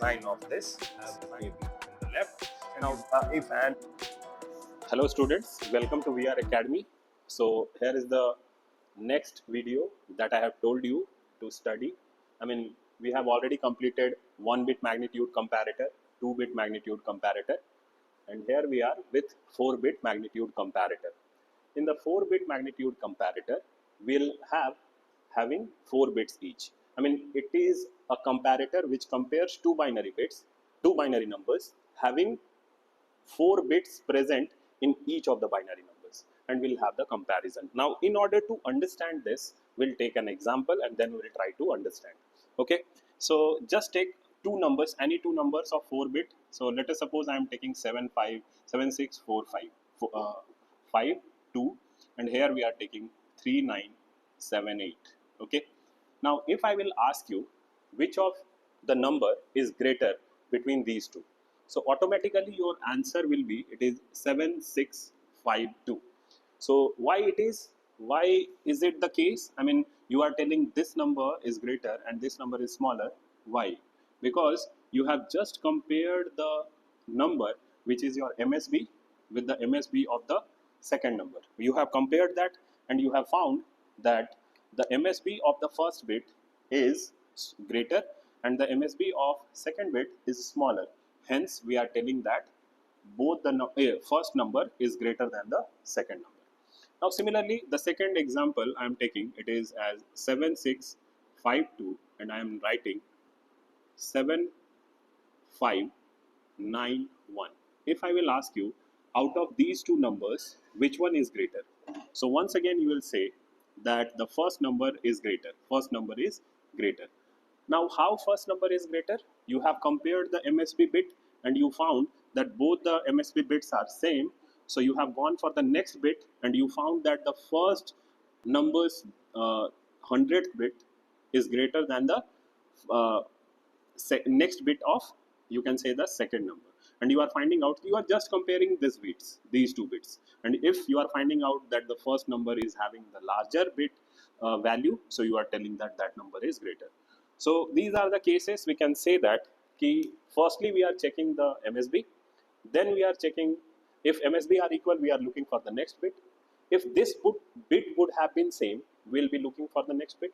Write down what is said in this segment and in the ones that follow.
design of this AB in the left. Now, if and hello students, welcome to VRacademy. So here is the next video that I have told you to study. We have already completed 1-bit magnitude comparator, 2-bit magnitude comparator, and here we are with 4-bit magnitude comparator. In the 4-bit magnitude comparator, we'll having 4 bits each. It is a comparator which compares two binary numbers having 4 bits present in each of the binary numbers, and we'll have the comparison. Now, in order to understand this, we'll take an example and then we'll try to understand. Okay, so just take two numbers, any two numbers of 4-bit. So let us suppose I am taking 5 2, and here we are taking 3978. Okay, now if I will ask you which of the number is greater between these two, so automatically your answer will be it is 7652. So why is it the case? You are telling this number is greater and this number is smaller. Why? Because you have just compared the number which is your MSB with the MSB of the second number. You have compared that and you have found that the MSB of the first bit is greater and the MSB of second bit is smaller. Hence, we are telling that both the first number is greater than the second number. Now, similarly, the second example I am taking, it is as 7652, and I am writing 7591. If I will ask you, out of these two numbers, which one is greater? So once again, you will say that the first number is greater. First number is greater. Now, how first number is greater? You have compared the MSB bit and you found that both the MSB bits are same. So you have gone for the next bit and you found that the first number's 100th bit is greater than the next bit of, you can say, the second number. And you are finding out, you are just comparing these two bits. And if you are finding out that the first number is having the larger bit value, so you are telling that that number is greater. So these are the cases we can say that firstly we are checking the MSB, then we are checking if MSB are equal, we are looking for the next bit. If this bit would have been same, we'll be looking for the next bit.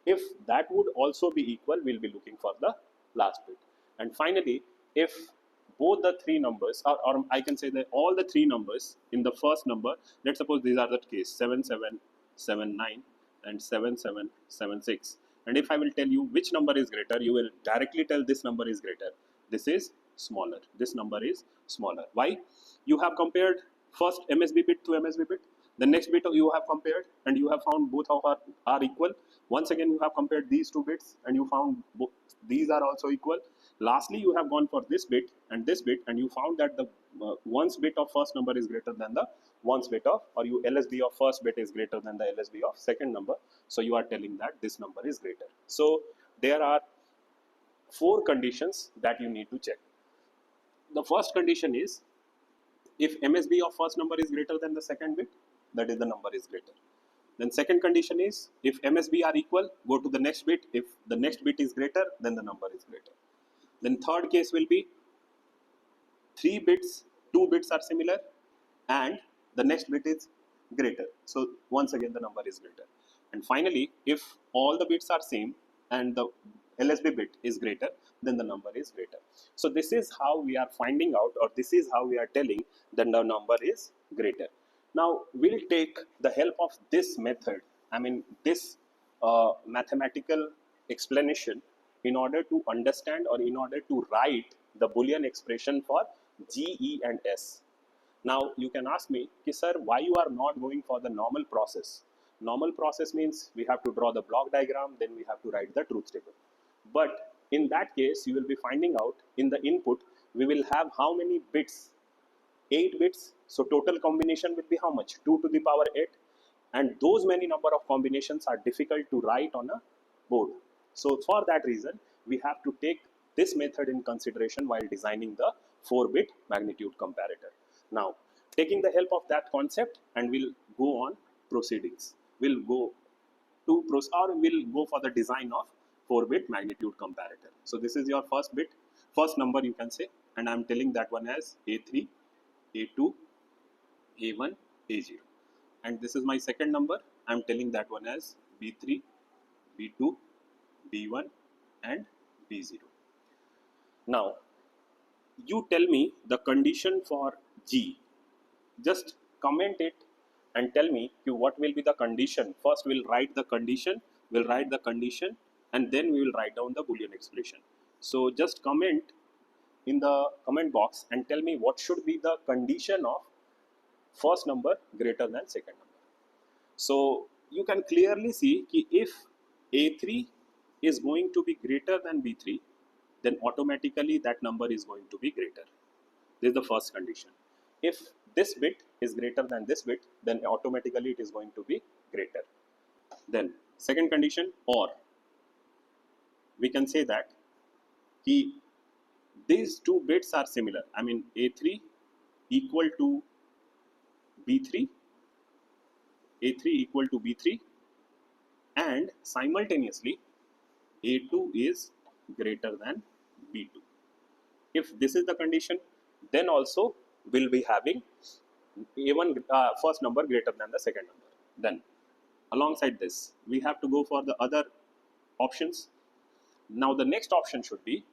If that would also be equal, we'll be looking for the last bit. And finally, if both the three numbers, or I can say that all the three numbers in the first number, let's suppose these are the case 7779 and 7776. And if I will tell you which number is greater, you will directly tell this number is greater. This is smaller. This number is smaller. Why? You have compared first MSB bit to MSB bit. The next bit you have compared and you have found both of are equal. Once again, you have compared these two bits and you found these are also equal. Lastly, you have gone for this bit and you found that the ones bit of first number is greater than the ones bit of, or you LSB of first bit is greater than the LSB of second number. So you are telling that this number is greater. So there are 4 conditions that you need to check. The first condition is if MSB of first number is greater than the second bit, that is the number is greater. Then second condition is if MSB are equal, go to the next bit. If the next bit is greater, then the number is greater. Then third case will be 2 bits are similar and the next bit is greater. So once again the number is greater. And finally, if all the bits are same and the LSB bit is greater, then the number is greater. So this is how we are finding out, or this is how we are telling that the number is greater. Now we'll take the help of this method, this mathematical explanation, in order to understand or in order to write the Boolean expression for G, E and S. Now you can ask me, sir, why you are not going for the normal process? Normal process means we have to draw the block diagram, then we have to write the truth table. But in that case, you will be finding out in the input, we will have how many bits? 8 bits. So total combination will be how much? 2 to the power 8. And those many number of combinations are difficult to write on a board. So for that reason, we have to take this method in consideration while designing the 4-bit magnitude comparator. Now, taking the help of that concept, and we'll go on proceedings. We'll go for the design of 4-bit magnitude comparator. So this is your first bit. first number you can say, and I'm telling that one as A3, A2, A1, A0. And this is my second number, I'm telling that one as B3, B2, B1 and B0. Now, you tell me the condition for G. Just comment it and tell me what will be the condition. First we'll write the condition, and then we will write down the Boolean expression. So just comment in the comment box and tell me what should be the condition of first number greater than second number. So you can clearly see कि if A3 is going to be greater than B3, then automatically that number is going to be greater. This is the first condition. If this bit is greater than this bit, then automatically it is going to be greater. Then second condition, or we can say that these two bits are similar. I mean A3 equal to B3, A3 equal to B3, and simultaneously A2 is greater than B2. If this is the condition, then also we'll be having A1 first number greater than the second number. Then alongside this, we have to go for the other options. Now the next option should be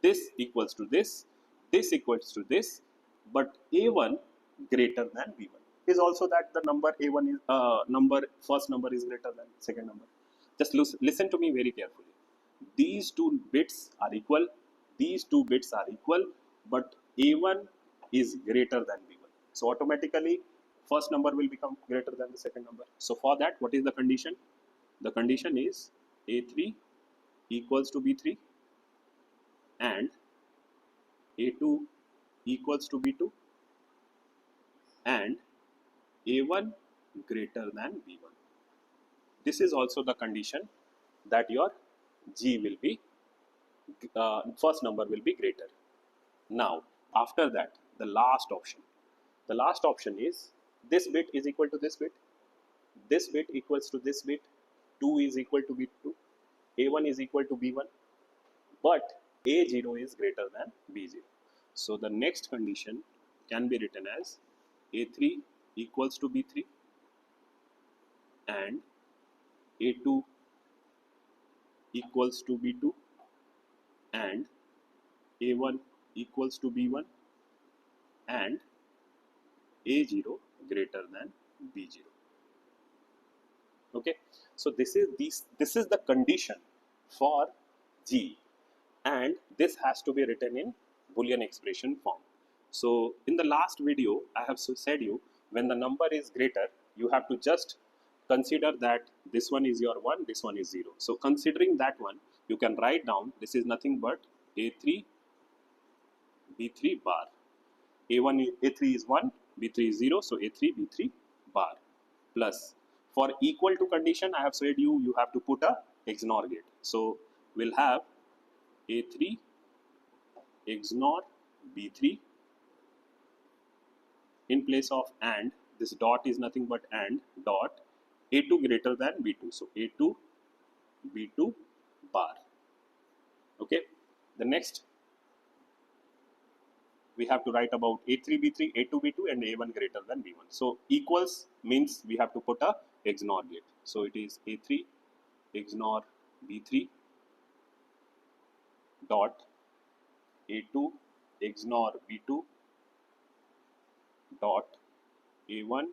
this equals to this equals to this, but A1 greater than B1. Is also that the number A1 is first number is greater than second number. Just listen to me very carefully. These two bits are equal, but A1 is greater than B1. So automatically first number will become greater than the second number. So for that, what is the condition? The condition is A3 equals to B3 and A2 equals to B2 and A1 greater than B1. This is also the condition that your G will be, first number will be greater. Now, after that, the last option is this bit is equal to this bit equals to this bit, 2 is equal to B2, A1 is equal to B1, but A0 is greater than B0. So the next condition can be written as A3 equals to B3 and A2 equals to B2 and A1 equals to B1 and A0 greater than B0. Okay, so this is the condition for G, and this has to be written in Boolean expression form. So in the last video, I have said you when the number is greater, you have to just consider that this one is your 1, this one is 0. So considering that one, you can write down this is nothing but A3 B3 bar. A3 is 1, B3 is 0, so A3 B3 bar plus. For equal to condition, I have said you have to put a XNOR gate. So we'll have A3 XNOR B3 in place of AND. This dot is nothing but AND dot A2 greater than B2. So A2 B2 bar. Okay. The next we have to write about A3 B3, A2 B2 and A1 greater than B1. So equals means we have to put a XNOR gate. So it is A3 XNOR B3 dot A2 XNOR B2 dot A1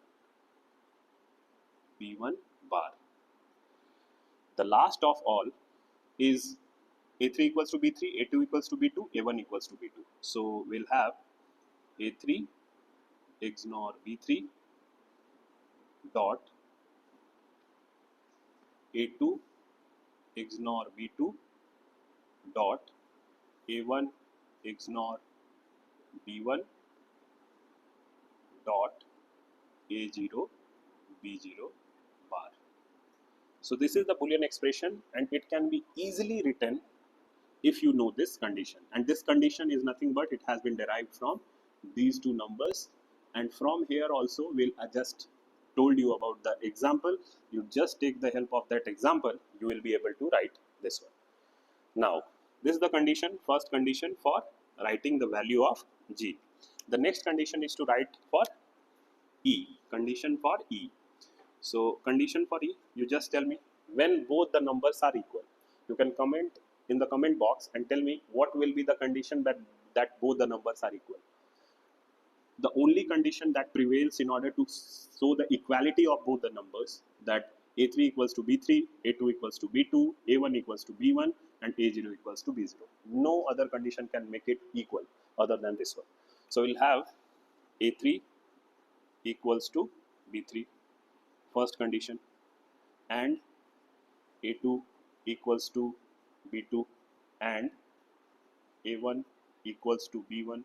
B1 bar. The last of all is A3 equals to B3, A2 equals to B2, A1 equals to B2. So we'll have A3 XNOR B3 dot A2 XNOR B2 dot A1 XNOR B1 dot A0 B0 bar. So this is the Boolean expression, and it can be easily written if you know this condition. And this condition is nothing but it has been derived from these two numbers, and from here also I just told you about the example. You just take the help of that example, you will be able to write this one. Now This is the condition, first condition for writing the value of G. The next condition is to write for E, condition for E. So condition for E, you just tell me when both the numbers are equal. You can comment in the comment box and tell me what will be the condition that both the numbers are equal. The only condition that prevails in order to show the equality of both the numbers, that a3 equals to b3, a2 equals to b2, a1 equals to b1, and a0 equals to b0. No other condition can make it equal other than this one. So we'll have a3 equals to b3, first condition, and a2 equals to b2, and a1 equals to b1,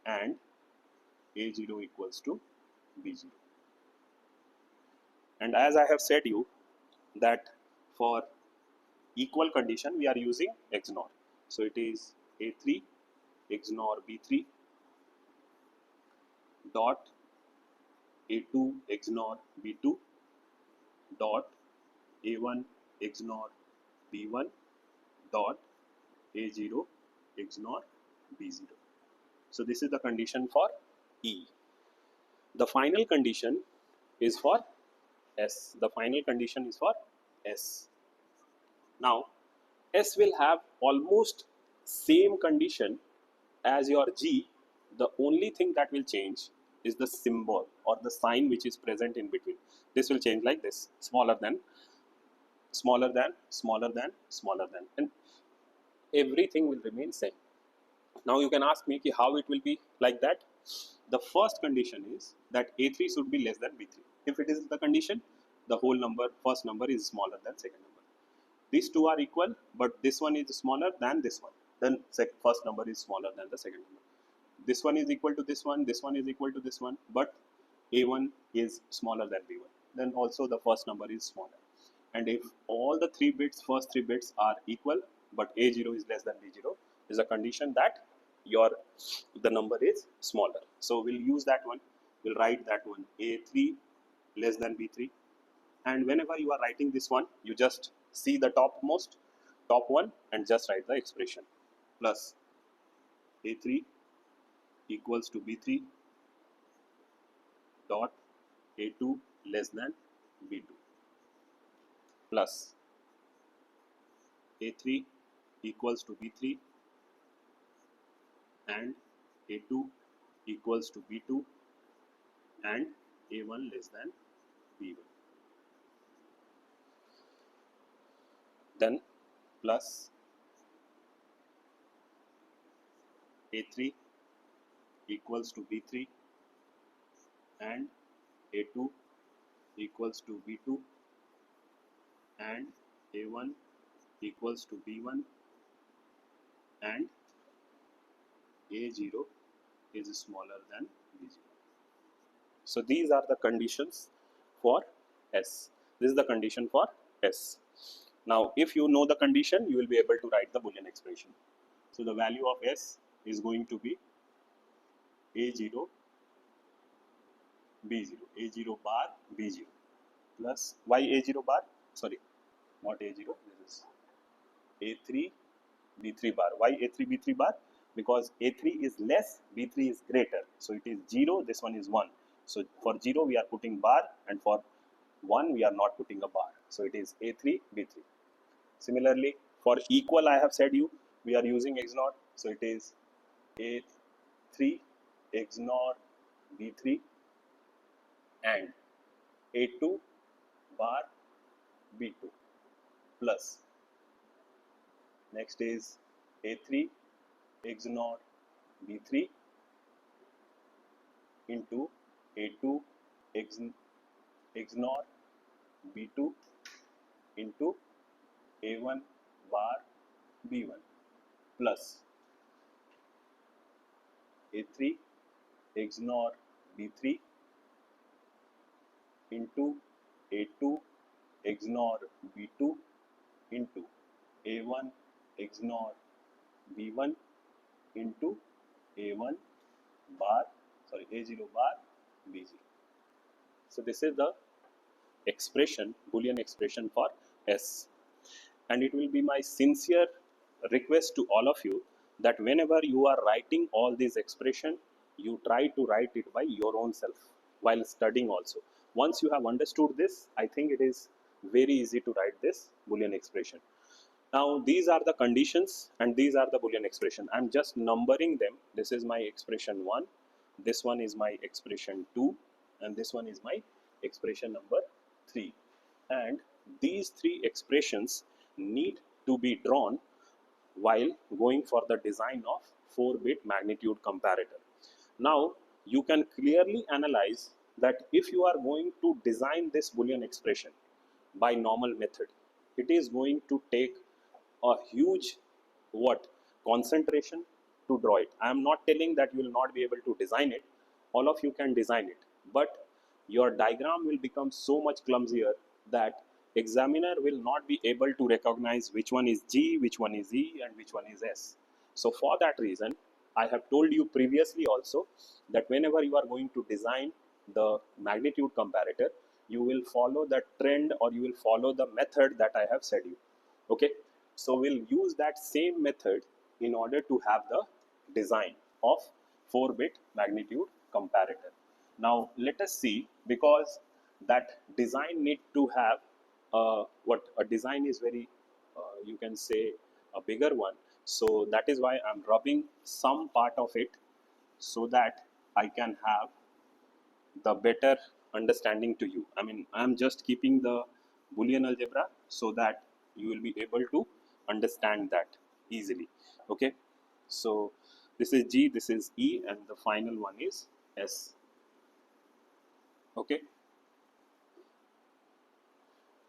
and a0 equals to b0. And as I have said you that for equal condition we are using XNOR. So it is a3 XNOR b3 dot a2 XNOR b2 dot a1 XNOR b1 dot a0 XNOR b0. So this is the condition for E. The final condition is for S. The final condition is for S. Now S will have almost same condition as your G. The only thing that will change is the symbol or the sign which is present in between. This will change like this: smaller than, smaller than, smaller than, smaller than, and everything will remain same. Now you can ask me how it will be like that. The first condition is that a3 should be less than b3. If it is the condition, the whole number, first number, is smaller than second number. These two are equal, but this one is smaller than this one. Then first number is smaller than the second number. This one is equal to this one is equal to this one, but a1 is smaller than b1. Then also the first number is smaller. And if all the first three bits are equal, but a0 is less than b0, is a condition that the number is smaller. So we'll use that one. We'll write that one, a3 less than b3. And whenever you are writing this one, you just see the top one and just write the expression, plus a3 equals to b3 dot a2 less than b2, plus a3 equals to b3 and a2 equals to b2 and a1 less than b1. Then plus a3 equals to b3 and a2 equals to b2 and a1 equals to b1 and a0 is smaller than b0. So these are the conditions for S. This is the condition for S. Now if you know the condition, you will be able to write the Boolean expression. So the value of S is going to be a0 b0, a0 bar b0, plus why a0 bar? Sorry, not a0, this is a3 b3 bar. Why a3 b3 bar? Because a3 is less, b3 is greater. So it is 0, this one is 1. So for 0 we are putting bar, and for 1 we are not putting a bar. So it is a3 b3. Similarly, for equal, I have said you, we are using XNOR. So it is a3 XNOR b3 and a2 bar b2, plus next is a3 XNOR b3 into a2 XNOR b2 into a1 bar b1, plus a3 XNOR b3 into a2 XNOR b2 into a1 XNOR b1 into a1 bar, sorry, a0 bar b0. So this is the expression, Boolean expression for S. And it will be my sincere request to all of you that whenever you are writing all these expression, you try to write it by your own self while studying also. Once you have understood this, I think it is very easy to write this Boolean expression. Now these are the conditions and these are the Boolean expression. I'm just numbering them. This is my expression 1, this one is my expression 2, and this one is my expression number 3. And these three expressions need to be drawn while going for the design of 4-bit magnitude comparator. Now you can clearly analyze that if you are going to design this Boolean expression by normal method, it is going to take a huge concentration to draw it. I am not telling that you will not be able to design it. All of you can design it, but your diagram will become so much clumsier that examiner will not be able to recognize which one is G, which one is E, and which one is S. So for that reason, I have told you previously also that whenever you are going to design the magnitude comparator, you will follow the trend or you will follow the method that I have said you. Okay, so we'll use that same method in order to have the design of 4-bit magnitude comparator. Now let us see, because that design need to have what a design is very you can say a bigger one. So that is why I'm rubbing some part of it so that I can have the better understanding to you. I mean, I'm just keeping the Boolean algebra so that you will be able to understand that easily. Okay, so this is G, this is E, and the final one is S. Okay,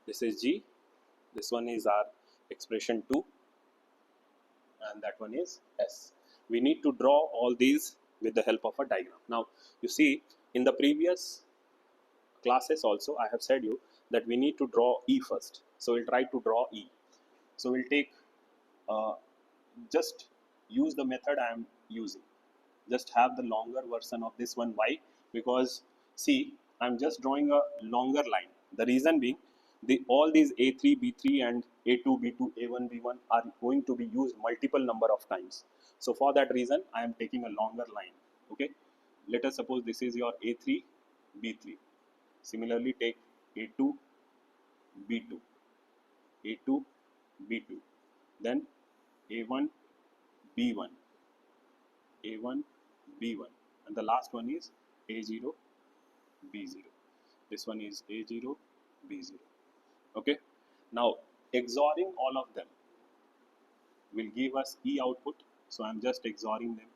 this is G, this one is our expression 2, and that one is S. We need to draw all these with the help of a diagram. Now, you see, in the previous classes also I have said you that we need to draw E first. So we'll try to draw E. So we'll take just use the method I am using. Just have the longer version of this one. Why? Because see, I'm just drawing a longer line. The reason being, all these A3, B3 and A2, B2, A1, B1 are going to be used multiple number of times. So for that reason, I am taking a longer line. Okay. Let us suppose this is your A3, B3. Similarly, take A2, B2, A2, B2, then A1, B1, A1, B1, and the last one is A0, B0. This one is A0, B0. Okay. Now, XORing all of them will give us E output. So I'm just XORing them.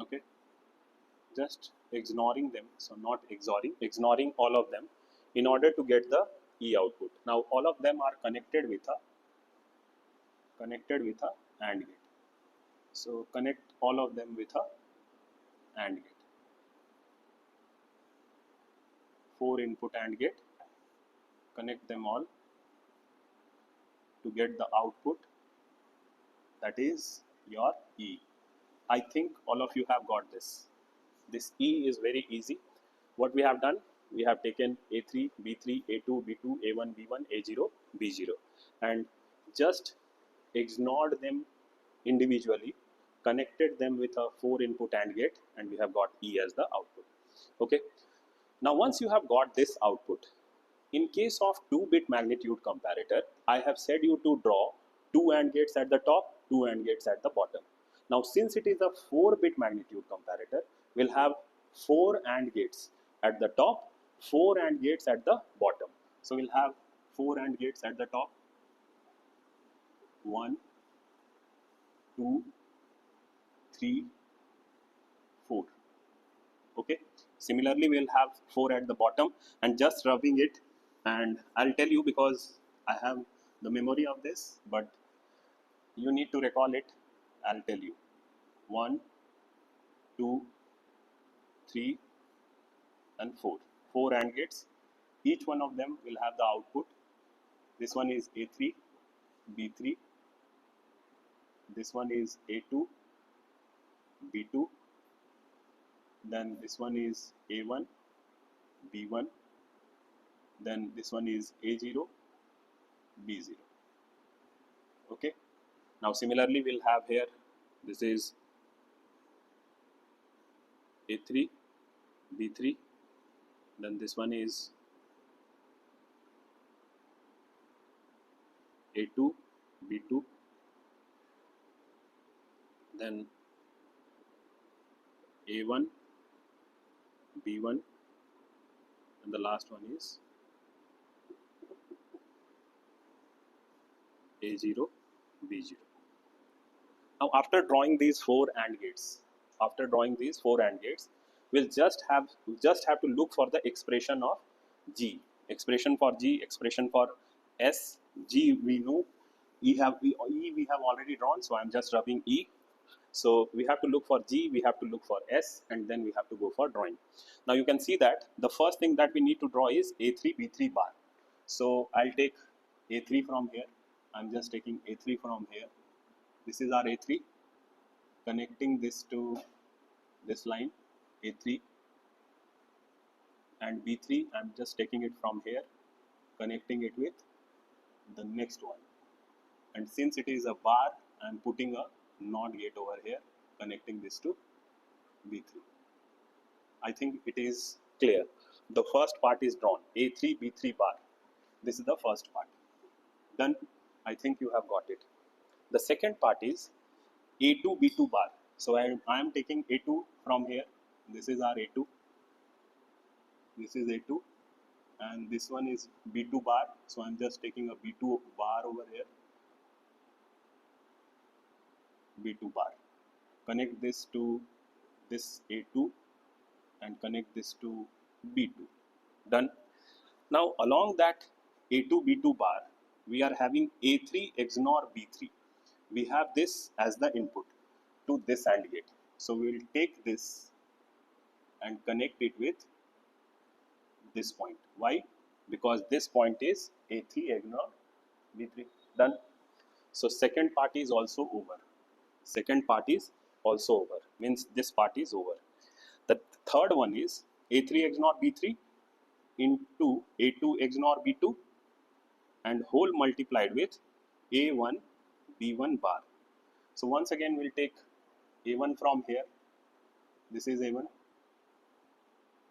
Okay. Just ignoring them. So not XORing, ignoring all of them in order to get the E output. Now all of them are connected with a AND gate. So connect all of them with a AND gate. 4 input AND gate. Connect them all to get the output, that is your E. I think all of you have got this. This E is very easy. What we have done, we have taken A3, B3, A2, B2, A1, B1, A0, B0 and just ignored them individually, connected them with a 4 input AND gate, and we have got E as the output. Okay. Now once you have got this output, in case of 2-bit magnitude comparator, I have said you to draw 2 AND gates at the top, 2 AND gates at the bottom. Now since it is a 4-bit magnitude comparator, we'll have 4 AND gates at the top, 4 AND gates at the bottom. So we'll have 4 AND gates at the top, 1, 2, 3, 4. Okay. Similarly, we'll have 4 at the bottom, and just rubbing it, and I'll tell you because I have the memory of this, but you need to recall it. I'll tell you. 1, 2, 3, and 4. 4 AND gates. Each one of them will have the output. This one is A3, B3. This one is A2, B2. then this one is A1, B1, then this one is A0, B0. Okay. Now similarly we'll have here, this is A3, B3, then this one is A2, B2, then A1, B1, and the last one is A0, B0. Now after drawing these four AND gates, we'll just have to look for the expression of G. Expression for G, expression for S. G we know, E we have already drawn, so I'm just rubbing E. So we have to look for G, we have to look for S, and then we have to go for drawing. Now you can see that the first thing that we need to draw is A3, B3 bar. So I'll take A3 from here. I'm just taking A3 from here. This is our A3. Connecting this to this line, A3, and B3, I'm just taking it from here, connecting it with the next one. And since it is a bar, I'm putting a NOT gate over here, connecting this to B3. I think it is clear. The first part is drawn, A3, B3 bar. This is the first part. Done. I think you have got it. The second part is A2, B2 bar. So I am taking A2 from here. This is our A2. This is A2. And this one is B2 bar. So I'm just taking a B2 bar over here. B2 bar. Connect this to this A2 and connect this to B2. Done. Now along that A2, B2 bar, we are having A3 XNOR B3. We have this as the input to this AND gate. So we will take this and connect it with this point. Why? Because this point is A3 XNOR B3. Done. So second part is also over. Second part is also over. Means this part is over. The third one is A3 XNOR B3 into A2 XNOR B2 and whole multiplied with A1 B1 bar. So once again we'll take A1 from here. This is A1.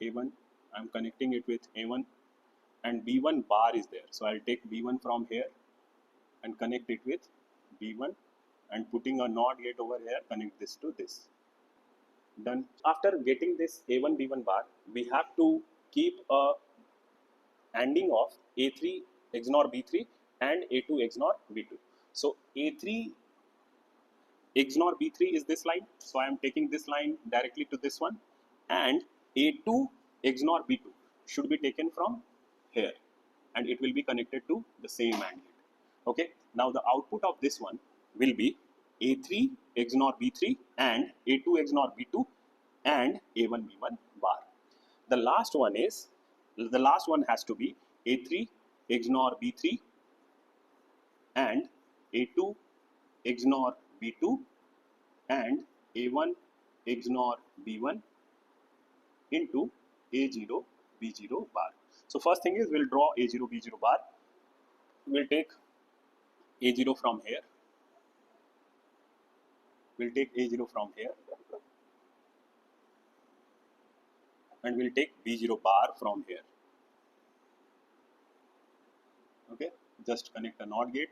A1. I'm connecting it with A1 and B1 bar is there. So I'll take B1 from here and connect it with B1 and putting a NOT gate over here, connect this to this. Done. After getting this A1 B1 bar, we have to keep a ANDing of A3 XNOR B3 and A2 XNOR B2. So A3 XNOR B3 is this line. So I am taking this line directly to this one, and A2 XNOR B2 should be taken from here and it will be connected to the same AND gate. Okay. Now the output of this one will be A3 XNOR B3 and A2 XNOR B2 and A1 B1 bar. The last one has to be A3 XNOR B3 and A2 XNOR B2 and A1 XNOR B1 into A0 B0 bar. So first thing is we'll draw A0 B0 bar. We'll take A0 from here. We'll take A0 from here. And we'll take B0 bar from here. Okay, just connect a NOT gate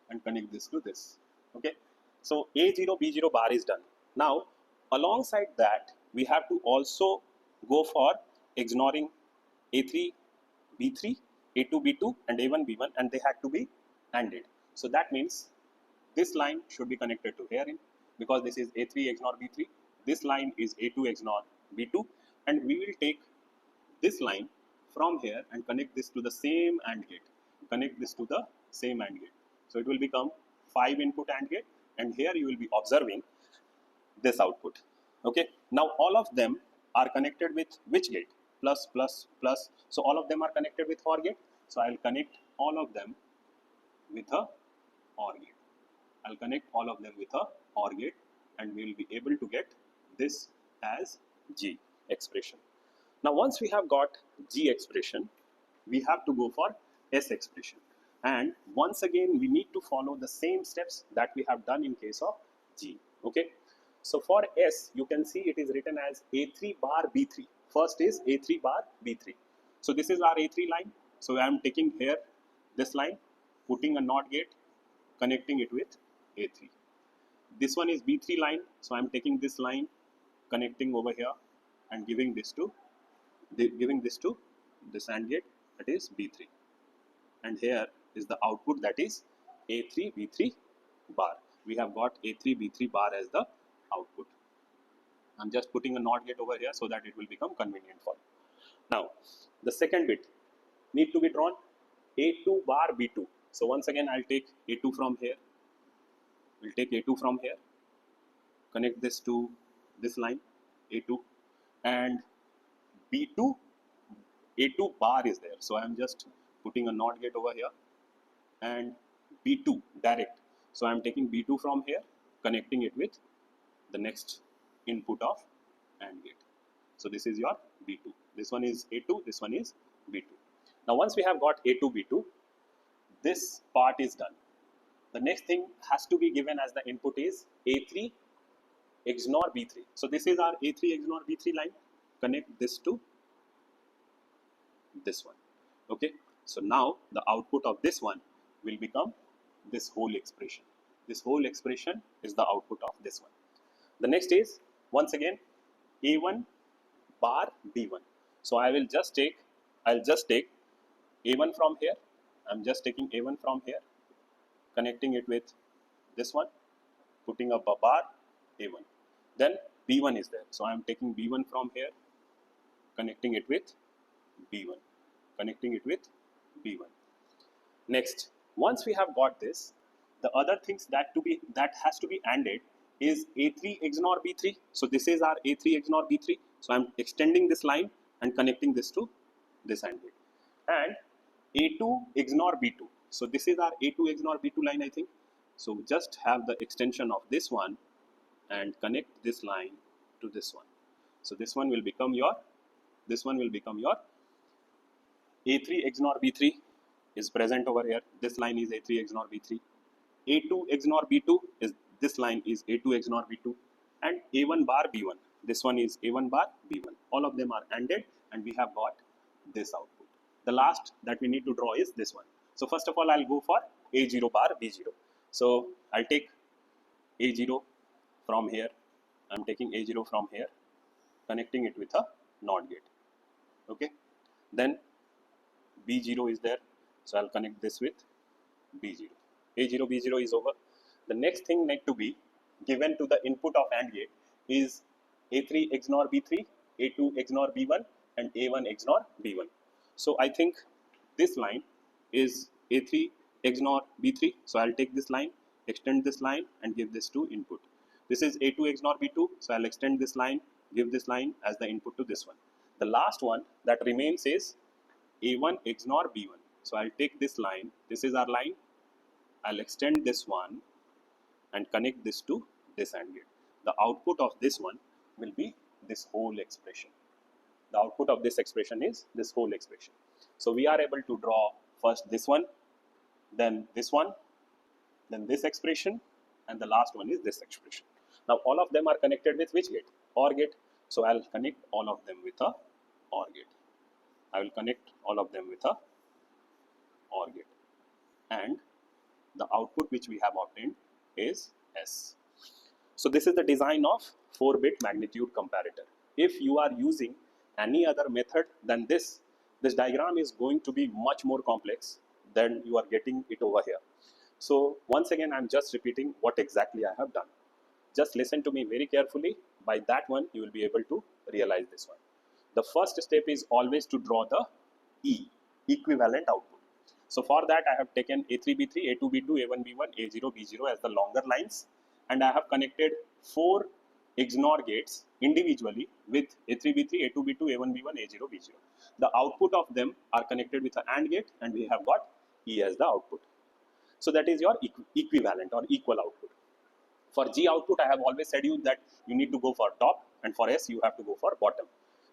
and connect this to this. Okay, so A0 B0 bar is done. Now alongside that we have to also go for ignoring A3 B3, A2 B2 and A1 B1, and they had to be ANDed. So that means this line should be connected to herein because this is A3 XNOR B3. This line is A2 XNOR B2, and we will take this line from here and connect this to the same AND gate. Connect this to the same AND gate. So it will become 5 input AND gate, and here you will be observing this output. Okay. Now all of them are connected with which gate? Plus, plus, plus. So all of them are connected with OR gate. So I'll connect all of them with a OR gate. I'll connect all of them with a OR gate, and we will be able to get this as G. expression. Now once we have got G expression, we have to go for S expression. And once again, we need to follow the same steps that we have done in case of G. Okay. So for S, you can see it is written as A3 bar B3. First is A3 bar B3. So this is our A3 line. So I am taking here this line, putting a NOT gate, connecting it with A3. This one is B3 line. So I am taking this line, connecting over here, and giving this to this AND gate, that is B3. And here is the output, that is A3 B3 bar. We have got A3 B3 bar as the output. I'm just putting a NOT gate over here so that it will become convenient for you. Now the second bit need to be drawn, A2 bar B2. So once again, I'll take A2 from here. We'll take A2 from here, connect this to this line A2, and B2 A2 bar is there. So I'm just putting a NOT gate over here, and B2 direct. So I'm taking B2 from here, connecting it with the next input of AND gate. So this is your B2. This one is A2, this one is B2. Now once we have got A2, B2, this part is done. The next thing has to be given as the input is A3 XNOR B3. So this is our A3 XNOR B3 line. Connect this to this one. Okay. So now the output of this one will become this whole expression. This whole expression is the output of this one. The next is once again A1 bar B1. So I'll just take A1 from here. I'm just taking A1 from here, connecting it with this one, putting up a bar A1. Then B1 is there. So I'm taking B1 from here, connecting it with B1, connecting it with B1. Next, once we have got this, the other things that has to be ANDed is A3 XNOR B3. So this is our A3 XNOR B3. So I'm extending this line and connecting this to this AND gate. And A2 XNOR B2. So this is our A2 XNOR B2 line, I think. So just have the extension of this one and connect this line to this one. So this one will become your A3 XNOR B3 is present over here. This line is A3 XNOR B3. A2 XNOR B2 is this line is A2 XNOR B2, and A1 bar B1. This one is A1 bar B1. All of them are ANDed, and we have got this output. The last that we need to draw is this one. So first of all, I'll go for A0 bar B0. So I'll take A0 from here. I'm taking A0 from here, connecting it with a NOT gate. Okay. Then B0 is there. So I'll connect this with B0. A0, B0 is over. The next thing need to be given to the input of AND gate is A3 XNOR B3, A2 XNOR B1, and A1 XNOR B1. So I think this line is A3 XNOR B3. So I'll take this line, extend this line, and give this to input. This is A2 XNOR B2. So I'll extend this line, give this line as the input to this one. The last one that remains is A1 XNOR B1. So I'll take this line. This is our line. I'll extend this one and connect this to this AND gate. The output of this one will be this whole expression. The output of this expression is this whole expression. So we are able to draw first this one, then this one, then this expression, and the last one is this expression. Now all of them are connected with which gate? OR gate. So I'll connect all of them with a OR gate. I will connect all of them with a OR gate. And the output which we have obtained is S. So this is the design of 4-bit magnitude comparator. If you are using any other method than this diagram is going to be much more complex than you are getting it over here. So once again, I'm just repeating what exactly I have done. Just listen to me very carefully. By that one, you will be able to realize this one. The first step is always to draw the E, equivalent output. So for that, I have taken A3, B3, A2, B2, A1, B1, A0, B0 as the longer lines, and I have connected 4 XNOR gates individually with A3, B3, A2, B2, A1, B1, A0, B0. The output of them are connected with an AND gate, and we have got E as the output. So that is your equivalent or equal output. For G output, I have always said you that you need to go for top, and for S, you have to go for bottom.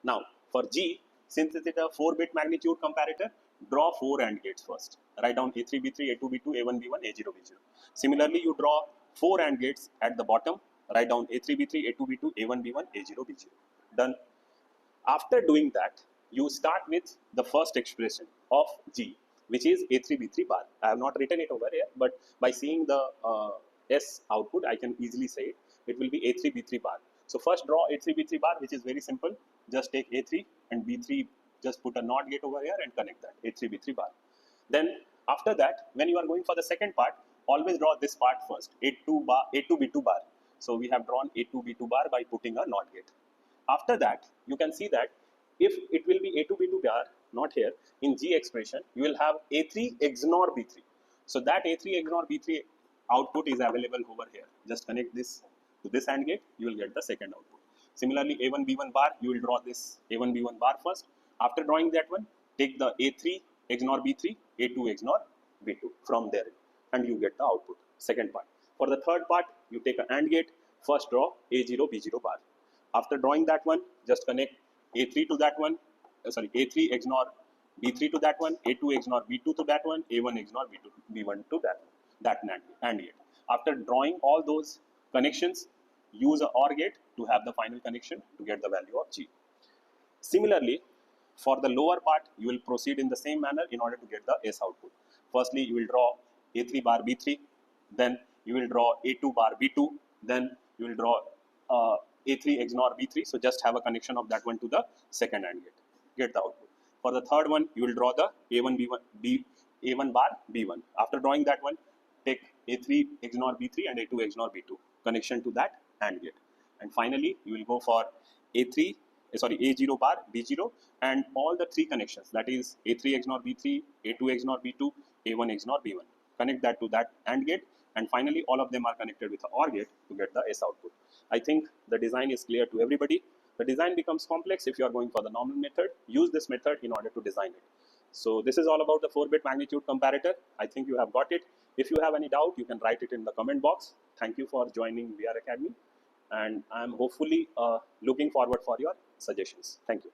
Now for G, since it is a 4-bit magnitude comparator, draw 4 AND gates first. Write down A3, B3, A2, B2, A1, B1, A0, B0. Similarly, you draw 4 AND gates at the bottom. Write down A3, B3, A2, B2, A1, B1, A0, B0. Done. After doing that, you start with the first expression of G, which is A3, B3 bar. I have not written it over here, but by seeing the S output, I can easily say it. It will be A3, B3 bar. So first draw A3, B3 bar, which is very simple. Just take A3 and B3, just put a NOT gate over here and connect that, A3, B3 bar. Then after that, when you are going for the second part, always draw this part first, A2 bar, A2, B2 bar. So we have drawn A2, B2 bar by putting a NOT gate. After that, you can see that if it will be A2, B2 bar, not here, in G expression, you will have A3 XNOR B3. So that A3 XNOR B3 output is available over here. Just connect this to this AND gate, you will get the second output. Similarly, A1, B1 bar, you will draw this A1, B1 bar first. After drawing that one, take the A3 XNOR B3, A2 XNOR B2 from there, and you get the output, second part. For the third part, you take an AND gate, first draw A0, B0 bar. After drawing that one, just connect A3 to that one, A3 XNOR B3 to that one, A2 XNOR B2 to that one, A1 XNOR B2, B1 to that AND gate. After drawing all those connections, use a OR gate to have the final connection to get the value of G. Similarly, for the lower part, you will proceed in the same manner in order to get the S output. Firstly, you will draw A3 bar B3, then you will draw A2 bar B2, then you will draw A3 XNOR B3. So just have a connection of that one to the second AND gate. Get the output. For the third one, you will draw the A1 B1 A1 bar B1. After drawing that one, take A3 XNOR B3 and A2 XNOR B2 connection to that AND gate. And finally, you will go for A0 bar B0 and all the three connections, that is A3 XNOR B3, A2 XNOR B2, A1 XNOR B1. Connect that to that AND gate, and finally all of them are connected with the OR gate to get the S output. I think the design is clear to everybody. The design becomes complex if you are going for the normal method. Use this method in order to design it. So this is all about the 4-bit magnitude comparator. I think you have got it. If you have any doubt, you can write it in the comment box. Thank you for joining VRacademy, and I am hopefully looking forward for your suggestions. Thank you.